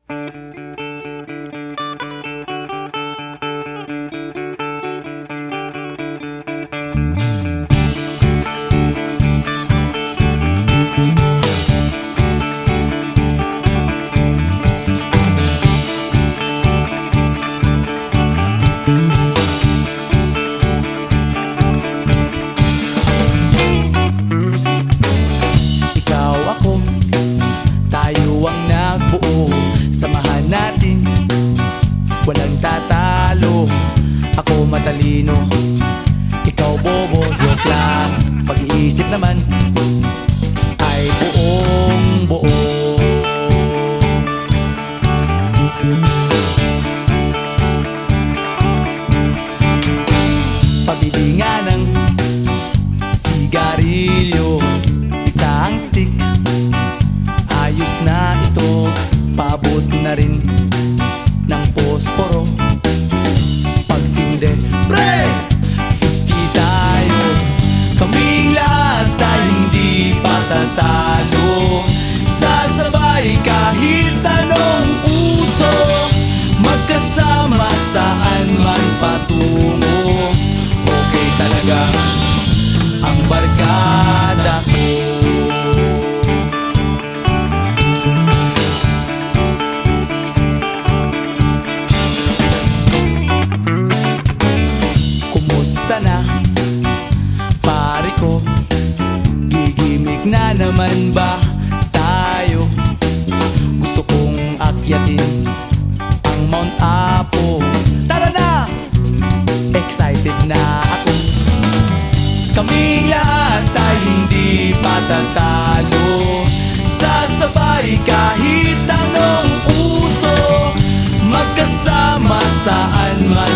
Ikaw ako, tayo ang nagbuo. Samahan natin, walang tatalo. Ako matalino, ikaw bobo. Joke lang, pag-iisip naman ay buong buo. Pabili nga ng sigarilyo, isang stick, ayos na ito. Paabot na rin ng posporo. Pagsinde, pre! 50 tayo, kaming lahat tayo hindi patatalo. Sasabay kahit anong uso, magkasama saan man patungo. Okay talaga ang barkada ko. Kumusta na, pare ko? Gigimik na naman ba tayo? Gusto kong akyatin ang Mount Apo. Tara na! Excited na ako. Kaming lahat tayo hindi patatalo. Sasabay kahit anong uso, magkasama saan man